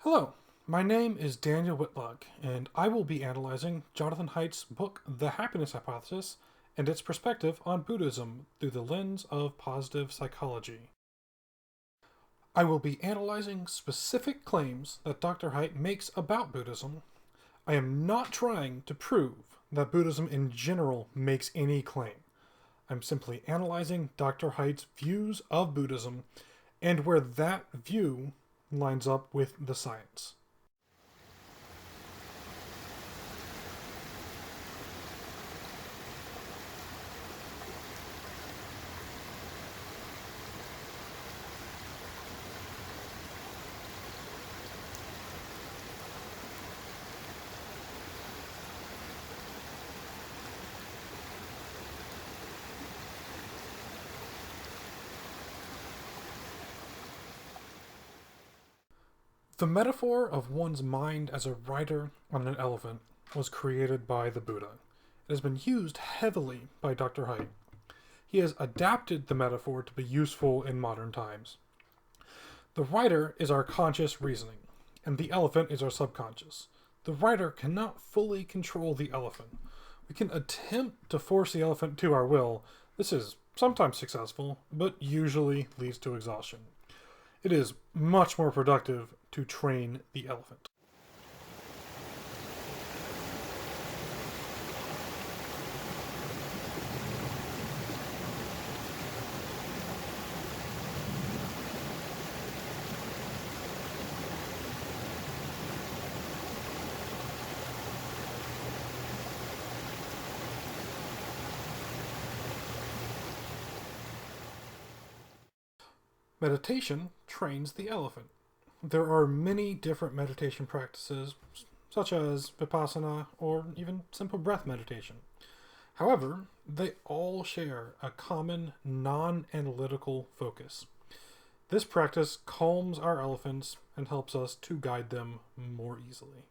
Hello, my name is Daniel Whitlock, and I will be analyzing Jonathan Haidt's book, The Happiness Hypothesis, and its perspective on Buddhism through the lens of positive psychology. I will be analyzing specific claims that Dr. Haidt makes about Buddhism. I am not trying to prove that Buddhism in general makes any claim. I'm simply analyzing Dr. Haidt's views of Buddhism and where that view lines up with the science. The metaphor of one's mind as a rider on an elephant was created by the Buddha. It has been used heavily by Dr. Haidt. He has adapted the metaphor to be useful in modern times. The rider is our conscious reasoning, and the elephant is our subconscious. The rider cannot fully control the elephant. We can attempt to force the elephant to our will. This is sometimes successful, but usually leads to exhaustion. It is much more productive to train the elephant. Meditation trains the elephant. There are many different meditation practices, such as vipassana or even simple breath meditation. However, they all share a common non analytical focus. This practice calms our elephants and helps us to guide them more easily.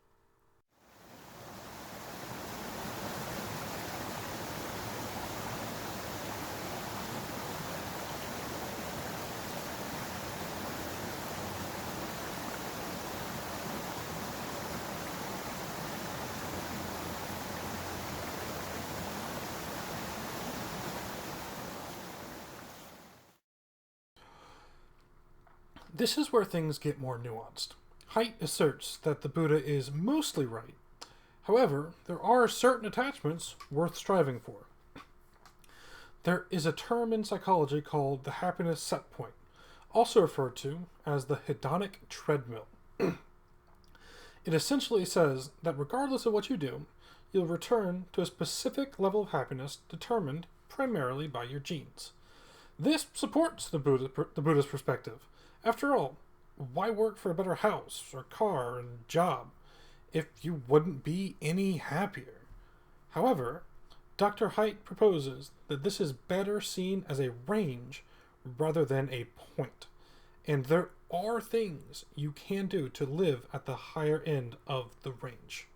This is where things get more nuanced. Haidt asserts that the Buddha is mostly right. However, there are certain attachments worth striving for. There is a term in psychology called the happiness set point, also referred to as the hedonic treadmill. It essentially says that regardless of what you do, you'll return to a specific level of happiness determined primarily by your genes. This supports the Buddhist perspective. After all, why work for a better house or car and job if you wouldn't be any happier? However, Dr. Haidt proposes that this is better seen as a range rather than a point, and there are things you can do to live at the higher end of the range.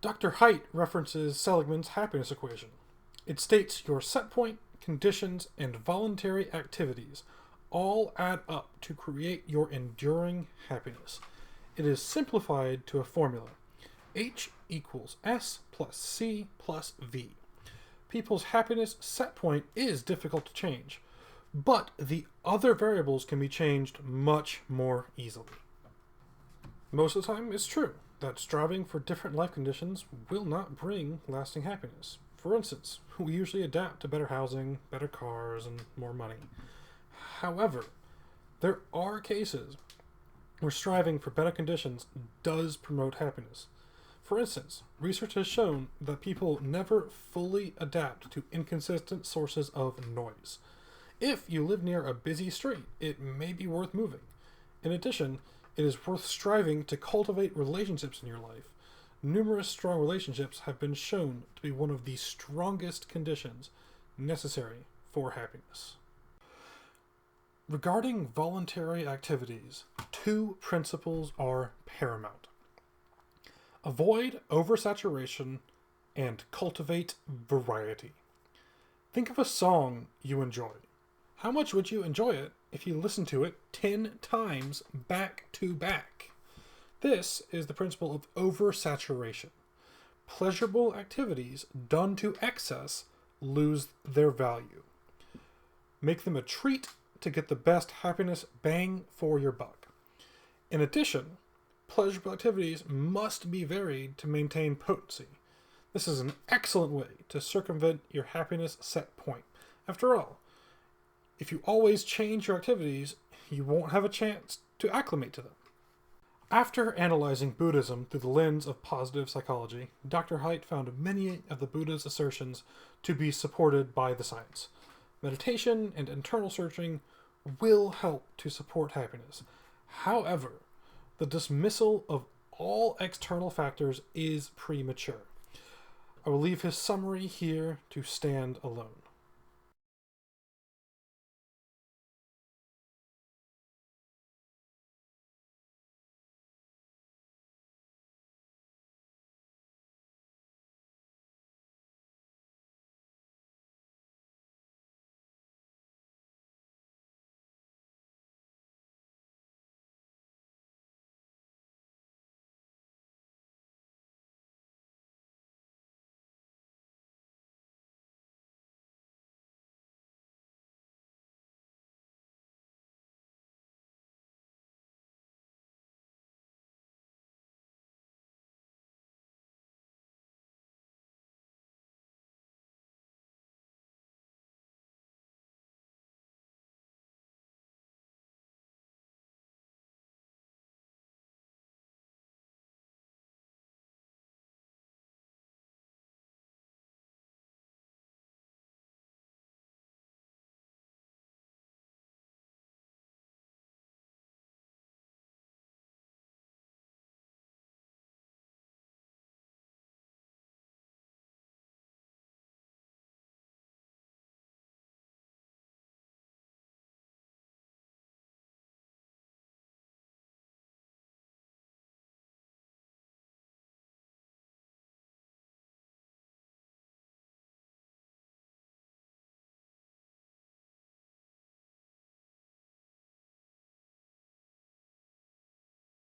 Dr. Haidt references Seligman's happiness equation. It states your set point, conditions, and voluntary activities all add up to create your enduring happiness. It is simplified to a formula: H equals S plus C plus V. People's happiness set point is difficult to change, but the other variables can be changed much more easily. Most of the time, it's true that striving for different life conditions will not bring lasting happiness. For instance, we usually adapt to better housing, better cars, and more money. However, there are cases where striving for better conditions does promote happiness. For instance, research has shown that people never fully adapt to inconsistent sources of noise. If you live near a busy street, it may be worth moving. In addition, it is worth striving to cultivate relationships in your life. Numerous strong relationships have been shown to be one of the strongest conditions necessary for happiness. Regarding voluntary activities, two principles are paramount: avoid oversaturation and cultivate variety. Think of a song you enjoy. How much would you enjoy it if you listened to it 10 times back to back? This is the principle of oversaturation. Pleasurable activities done to excess lose their value. Make them a treat to get the best happiness bang for your buck. In addition, pleasurable activities must be varied to maintain potency. This is an excellent way to circumvent your happiness set point. After all, if you always change your activities, you won't have a chance to acclimate to them. After analyzing Buddhism through the lens of positive psychology, Dr. Haidt found many of the Buddha's assertions to be supported by the science. Meditation and internal searching will help to support happiness. However, the dismissal of all external factors is premature. I will leave his summary here to stand alone.